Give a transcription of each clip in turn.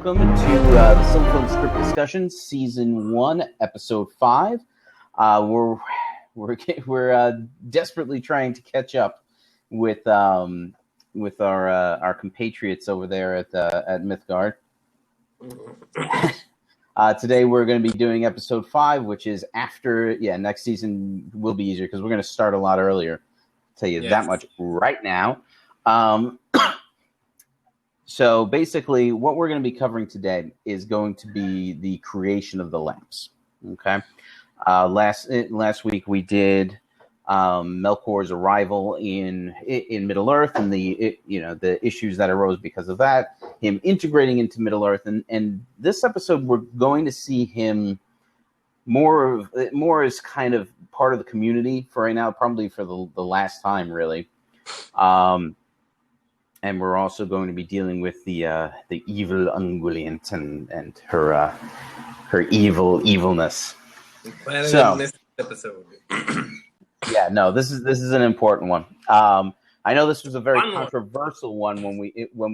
welcome to the SilmFilm Script Discussion, Season 1, Episode 5. We're desperately trying to catch up with our compatriots over there at Mythgard. Today we're going to be doing Episode 5, which is after, next season will be easier because we're going to start a lot earlier. I'll tell you that much right now. So basically, what we're going to be covering today is going to be the creation of the lamps. Okay. Last week we did Melkor's arrival in Middle Earth and the issues that arose because of that. Him integrating into Middle Earth, and this episode we're going to see him more as kind of part of the community for right now, probably for the last time, really. And we're also going to be dealing with the evil Ungoliant and her evilness. So, this episode. This is an important one. I know this was a very controversial one when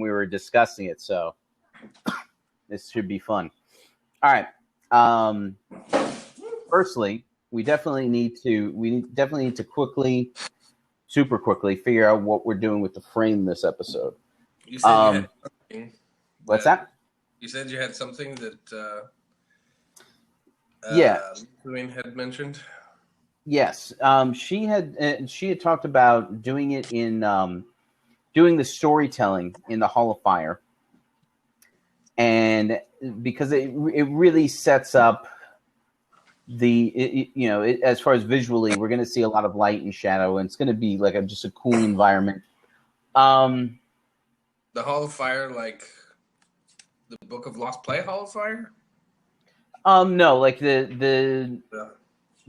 we were discussing it, so this should be fun. All right. Firstly, we definitely need to super quickly figure out what we're doing with the frame this episode. You said you had something. What's that? You said you had something that Lorraine had mentioned. Yes, she had talked about doing it in doing the storytelling in the Hall of Fire, and because it really sets up as far as visually, we're going to see a lot of light and shadow, and it's going to be like just a cool environment. The Hall of Fire, like the Book of Lost Play Hall of Fire. No, like the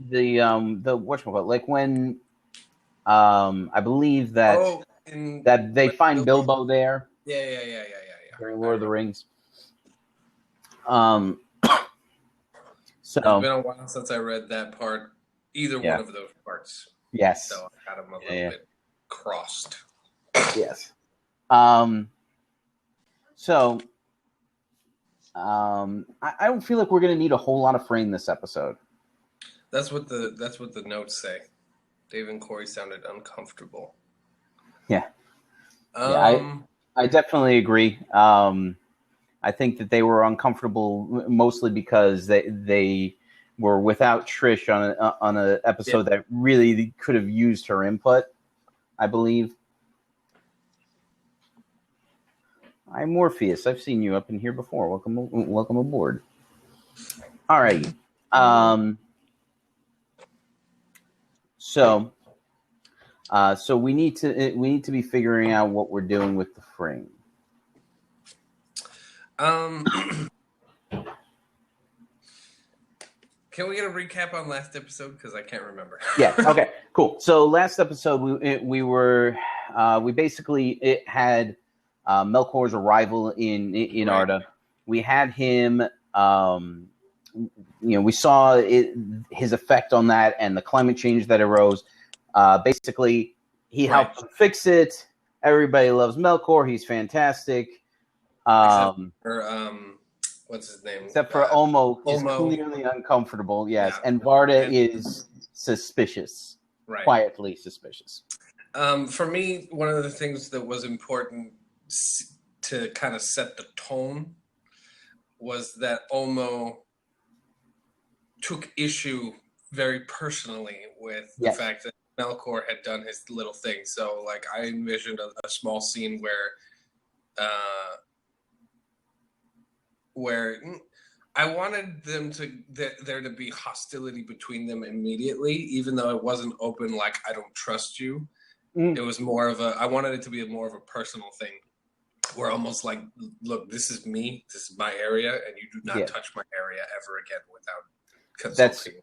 whatchamacallit, like when I believe that that they find Bilbo there. Yeah. During Lord of the Rings. So it's been a while since I read that part, one of those parts. Yes. So I got them a little bit crossed. Yes. I don't feel like we're going to need a whole lot of frame this episode. That's what the notes say. Dave and Corey sounded uncomfortable. Yeah. I definitely agree. I think that they were uncomfortable mostly because they were without Trish on an episode that really could have used her input, I believe. Hi, Morpheus. I've seen you up in here before. Welcome aboard. All right. So we need to be figuring out what we're doing with the frame. Can we get a recap on last episode? Because I can't remember. Yeah. Okay. Cool. So last episode we basically had Melkor's arrival in Arda. We had him. We saw his effect on that and the climate change that arose. Basically, he helped fix it. Everybody loves Melkor. He's fantastic. Except for, what's his name? Except for Olmo is clearly uncomfortable, yes. Yeah. And Varda is suspicious. Right. Quietly suspicious. For me, one of the things that was important to kind of set the tone was that Olmo took issue very personally with the fact that Melkor had done his little thing. So, like, I envisioned a small scene where I wanted there to be hostility between them immediately, even though it wasn't open, like, I don't trust you. It was more of I wanted it to be more of a personal thing, where almost like, look, this is me, this is my area, and you do not touch my area ever again without consulting.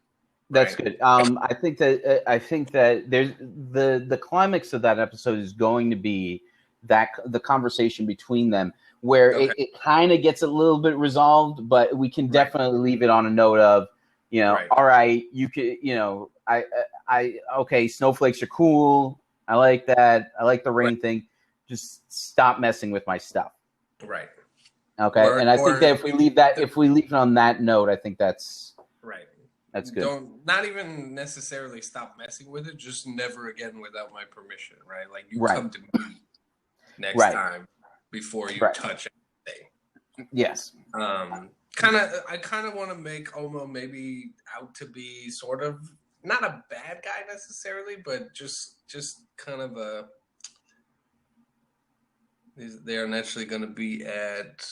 That's good. I think that there's the climax of that episode is going to be the conversation between them, where it kind of gets a little bit resolved, but we can definitely leave it on a note of, all right, you could, okay, snowflakes are cool. I like that. I like the rain thing. Just stop messing with my stuff. Right. Okay, and I think that if we leave it on that note, I think that's right. That's good. Don't not even necessarily stop messing with it. Just never again without my permission, right? Like you Right. come to me next time before you touch anything. Yes. I kind of want to make Omo maybe out to be sort of not a bad guy necessarily, but just kind of a. They are naturally going to be at.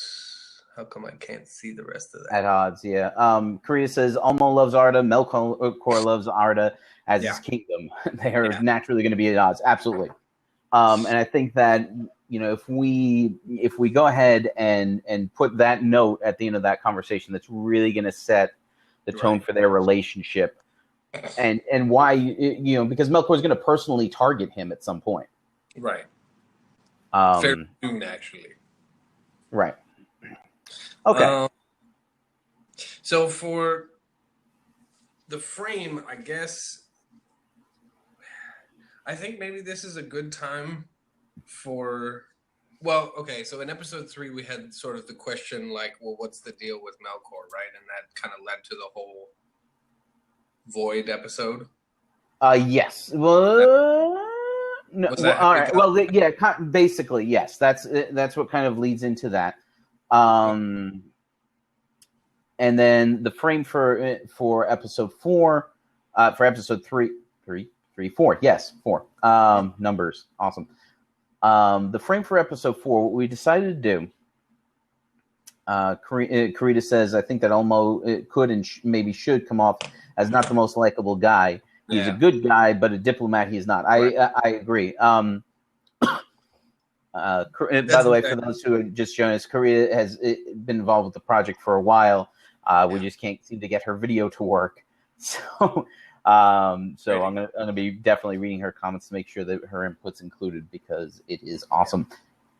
How come I can't see the rest of that? At odds, yeah. Korea says Almo loves Arda, Melkor loves Arda as his kingdom. They are naturally going to be at odds, absolutely. And I think that if we go ahead and put that note at the end of that conversation, that's really going to set the tone for their relationship, and why because Melkor is going to personally target him at some point, right? Fair soon, actually, right. Okay. So for the frame, I guess, I think maybe this is a good time for. Well, okay. So in episode 3, we had sort of the question like, well, what's the deal with Melkor, right? And that kind of led to the whole Void episode. Yes. Well, no. Well, all right. Well, yeah. Basically, yes. That's what kind of leads into that. And then the frame for episode 4, for episode 3, 4. Yes, 4. Numbers, awesome. The frame for episode 4, what we decided to do. Karita says, I think that Elmo could and maybe should come off as not the most likable guy. He's a good guy, but a diplomat he's not. I agree. By the way, for those who just joined us, Karita has been involved with the project for a while. We just can't seem to get her video to work. So I'm gonna be definitely reading her comments to make sure that her input's included because it is awesome.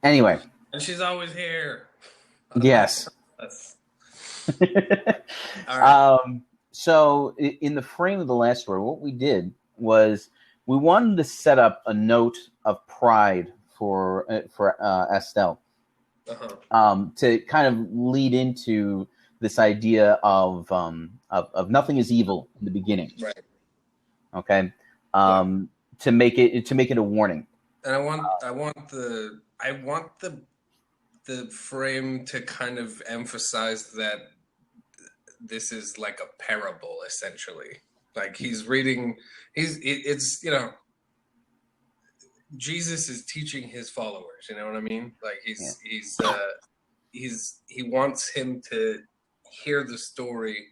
Anyway. And she's always here. Yes. All right. So in the frame of the last story, what we did was we wanted to set up a note of pride for Estelle, to kind of lead into this idea of nothing is evil in the beginning, right? Okay, to make it a warning. And I want the frame to kind of emphasize that this is like a parable, essentially. Like he's reading, Jesus is teaching his followers. You know what I mean? Like he wants him to hear the story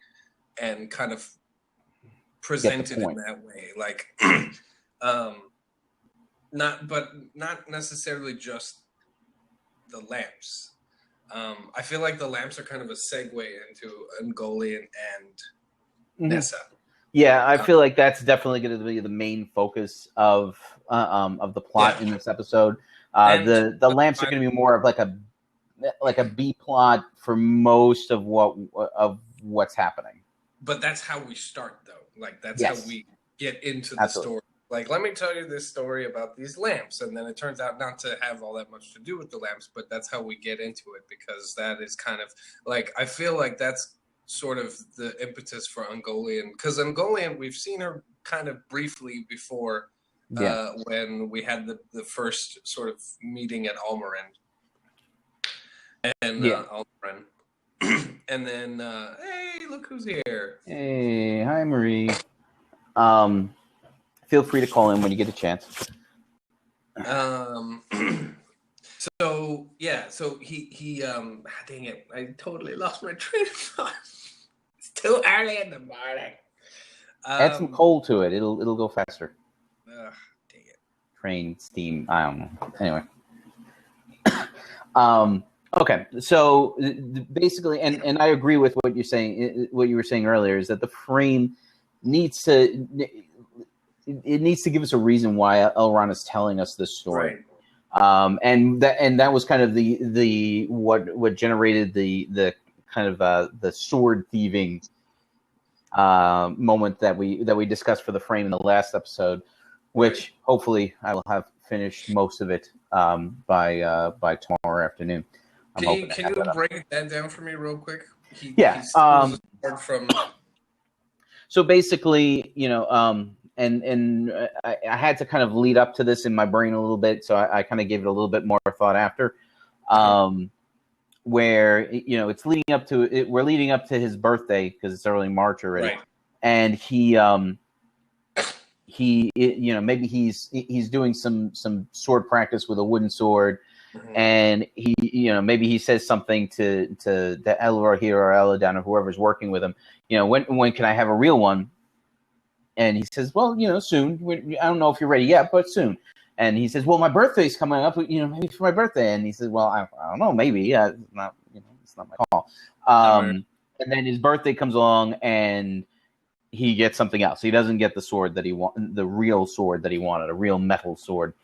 and kind of present it in that way. Like, not necessarily just the lamps. I feel like the lamps are kind of a segue into Ungoliant and Nessa. Yeah, I feel like that's definitely going to be the main focus of the plot in this episode. The lamps are going to be more of like a B plot for most of what's happening. But that's how we start, though. Like that's how we get into the story. Like, let me tell you this story about these lamps, and then it turns out not to have all that much to do with the lamps, but that's how we get into it, because that is kind of like, I feel like that's sort of the impetus for Ungoliant, because Ungoliant, we've seen her kind of briefly before when we had the first sort of meeting at Almarin. And Almarin. And then, hey, look who's here. Hey, hi, Marie. Feel free to call in when you get a chance. So he dang it, I totally lost my train of thought. It's too early in the morning. Add some coal to it. It'll go faster. Dang it. Train, steam, I don't know. Anyway. Okay, so basically, and I agree with what you're saying. What you were saying earlier is that the frame needs to give us a reason why Elrond is telling us this story, and that was kind of the what generated the kind of the sword thieving moment that we discussed for the frame in the last episode, which hopefully I will have finished most of it by tomorrow afternoon. I'm Can hoping you to have that up. break that down for me real quick? He steals a sword from. So basically, and I had to kind of lead up to this in my brain a little bit, so I kind of gave it a little bit more thought after. Where it's leading up to it. We're leading up to his birthday because it's early March already, Right. and maybe he's doing some sword practice with a wooden sword, and he maybe he says something to the Elrond here or Elladan or whoever's working with him. When can I have a real one? And he says, well, soon. I don't know if you're ready yet, but soon. And he says, well, my birthday's coming up, maybe for my birthday. And he says, well, I don't know, maybe. It's not my call. And then his birthday comes along, and he gets something else. He doesn't get the sword that he the real sword that he wanted, a real metal sword.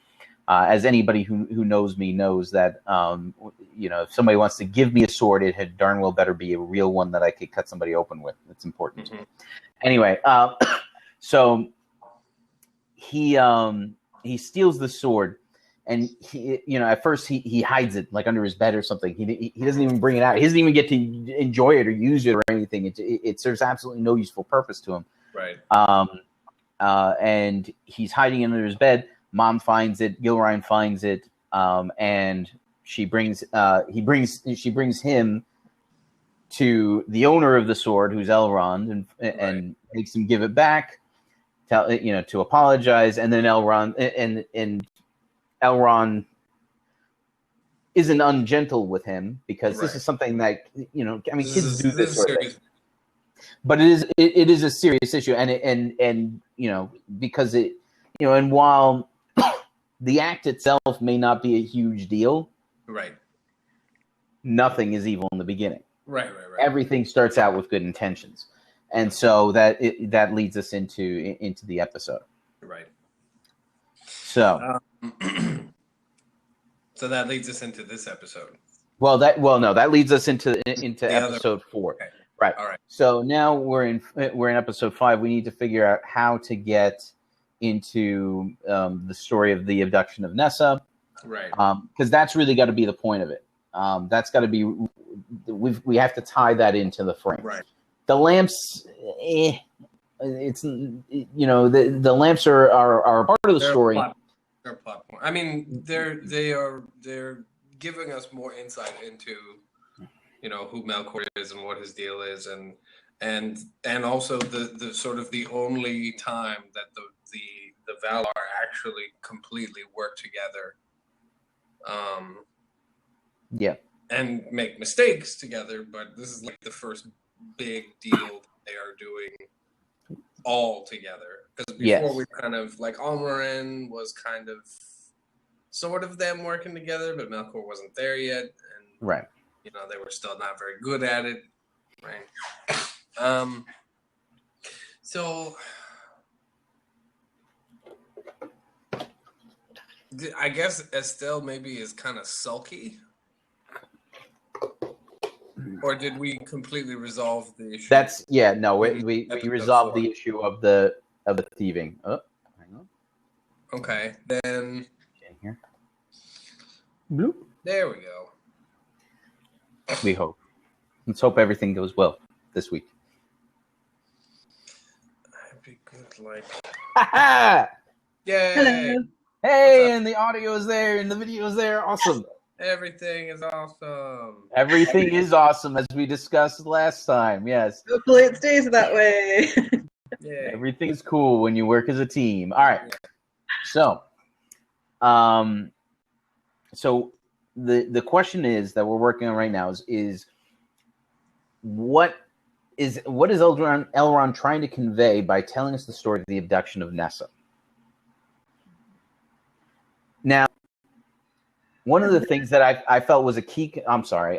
As anybody who knows me knows that, if somebody wants to give me a sword, it had darn well better be a real one that I could cut somebody open with. It's important to me. Anyway, so he steals the sword, and at first he hides it like under his bed or something. He doesn't even bring it out. He doesn't even get to enjoy it or use it or anything. It serves absolutely no useful purpose to him. Right. And he's hiding it under his bed. Mom finds it. Gilrine finds it, and she brings him to the owner of the sword, who's Elrond, and makes him give it back. To apologize, and then Elrond and Elrond isn't ungentle with him because this is something that kids do this sort of thing. But it is a serious issue, and because and while the act itself may not be a huge deal, right? Nothing is evil in the beginning. Right. Everything starts out with good intentions. And so that leads us into the episode. Right. So. So that leads us into this episode. That leads us into episode 4. Okay. Right. All right. So now we're in episode 5. We need to figure out how to get into the story of the abduction of Nessa. Right. Because that's really got to be the point of it. That's got to be. We have to tie that into the frame. Right. The lamps, it's the lamps are part of the story. They're a plot point. I mean, they're giving us more insight into who Melkor is and what his deal is, and also the sort of the only time that the Valar actually completely work together. Yeah. And make mistakes together, but this is like the first big deal they are doing all together. Because before we kind of like Almoran was kind of sort of them working together, but Melkor wasn't there yet, and they were still not very good at it, right? So I guess Estelle maybe is kind of sulky. Or did we completely resolve the issue? We resolved the issue of the thieving. Oh, hang on. Okay, then. In here. Bloop. There we go. We hope. Let's hope everything goes well this week. I'd be good, like. Yay! Hello. Hey, and the audio is there, and the video is there. Awesome. Everything is awesome. Everything is awesome, as we discussed last time. Yes. Hopefully it stays that way. Yeah. Everything's cool when you work as a team. All right. So, the question is that we're working on right now is what is Elrond trying to convey by telling us the story of the abduction of Nessa? Now, one of the things that I felt was a key. I'm sorry.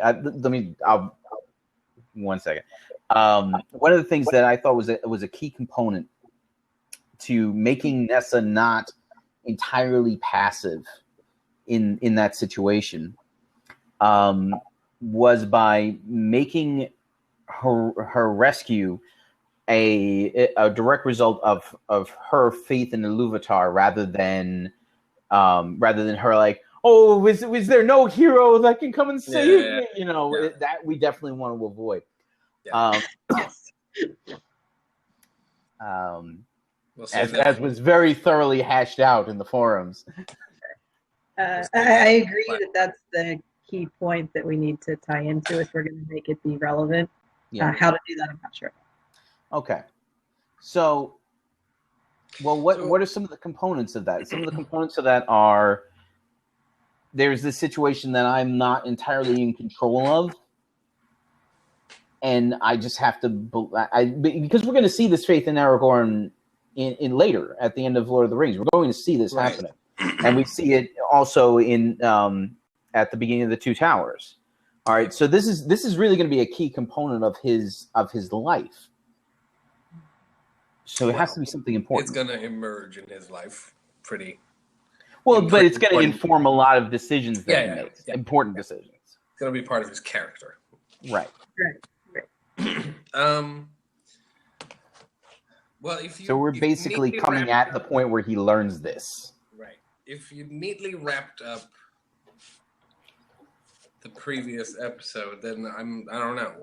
One second. One of the things that I thought was a key component to making Nessa not entirely passive in that situation was by making her rescue a direct result of her faith in the Iluvatar rather than her like, oh, is there no hero that can come and save me? You know, Yeah. that we definitely want to avoid. Yeah. We'll save that As was very thoroughly hashed out in the forums. I agree that that's the key point that we need to tie into if we're going to make it be relevant. Yeah. How to do that, I'm not sure. Okay. So, well, what are some of the components of that? Some of the components of that are there's this situation that I'm not entirely in control of, and I just have to because we're going to see this faith in Aragorn in later at the end of Lord of the Rings. We're going to see this happening, and we see it also in at the beginning of the Two Towers. All right, so this is really going to be a key component of his life. So it has to be something important. It's going to emerge in his life pretty well, but it's going to inform a lot of decisions that he makes, important decisions. It's going to be part of his character. Right. Well, so we're basically coming at the point where he learns this. Right. If you neatly wrapped up the previous episode, then I don't know.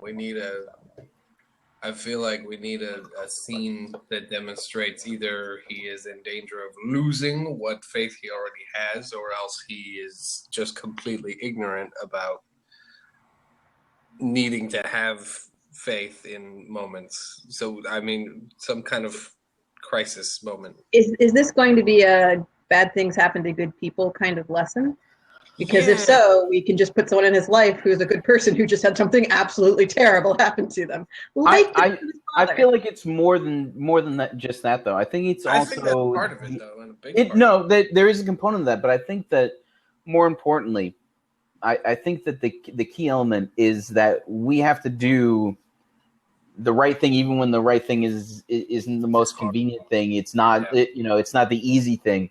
I feel like we need a scene that demonstrates either he is in danger of losing what faith he already has, or else he is just completely ignorant about needing to have faith in moments. So, I mean, some kind of crisis moment. Is this going to be a bad things happen to good people kind of lesson? Because if so, we can just put someone in his life who's a good person who just had something absolutely terrible happen to them. I feel like it's more than that. Just that, though. I think it's also think that's part of it, though. And a big part there is a component of that, but I think that more importantly, I think that the key element is that we have to do the right thing, even when the right thing isn't the most convenient thing. It's not it's not the easy thing.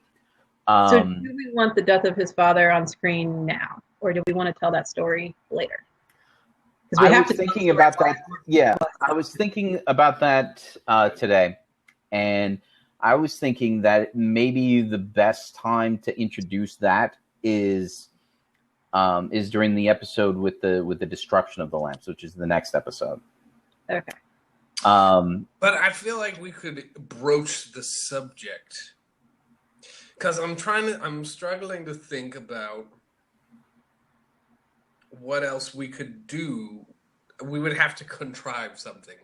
So do we want the death of his father on screen now, or do we want to tell that story later? I was thinking about that. Yeah, I was thinking about that today, and I was thinking that maybe the best time to introduce that is during the episode with the destruction of the lamps, which is the next episode. Okay. But I feel like we could broach the subject. Because I'm struggling to think about what else we could do. We would have to contrive something.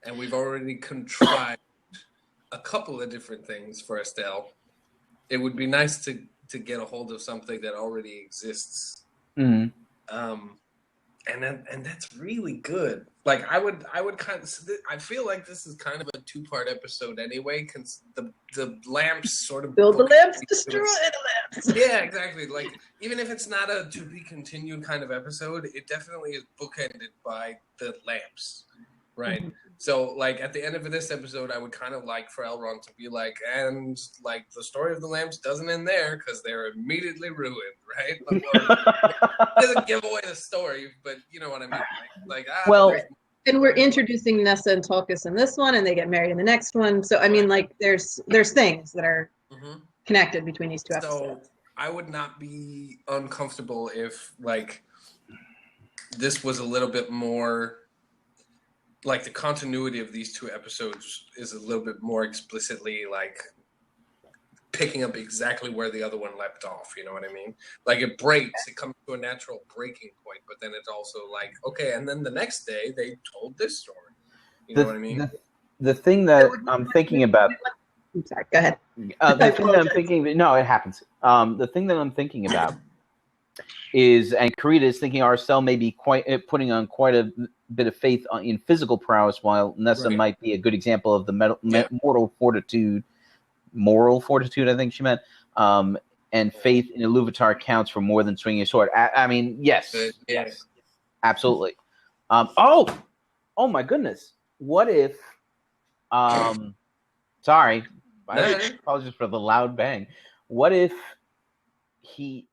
And we've already contrived a couple of different things for Estelle. It would be nice to get a hold of something that already exists. Mm-hmm. And that's really good. Like I would kind of. I feel like this is kind of a 2-part episode anyway, because the lamps sort of build the lamps, destroy the lamps. Yeah, exactly. Like even if it's not a to be continued kind of episode, it definitely is bookended by the lamps, right? Mm-hmm. So like at the end of this episode, I would kind of like for Elrond to be like, and like the story of the lamps doesn't end there because they're immediately ruined, right? Doesn't give away the story, but you know what I mean. And we're introducing Nessa and Tulkas in this one, and they get married in the next one. So I mean, like there's things that are connected between these two episodes. So I would not be uncomfortable if like this was a little bit more. Like the continuity of these 2 episodes is a little bit more explicitly like picking up exactly where the other one left off. You know what I mean? Like it breaks, it comes to a natural breaking point, but then it's also like, okay, and then the next day they told this story. You know what I mean? The thing that I'm thinking about. I'm sorry, go ahead. The thing that I'm thinking. No, it happens. The thing that I'm thinking about is, and Karita is thinking Arcel may be putting on quite a bit of faith in physical prowess, while Nessa might be a good example of the moral fortitude, I think she meant, and faith in Iluvatar counts for more than swinging a sword. I mean, yes, absolutely. Oh my goodness. What if, sorry, I apologize for the loud bang. What if he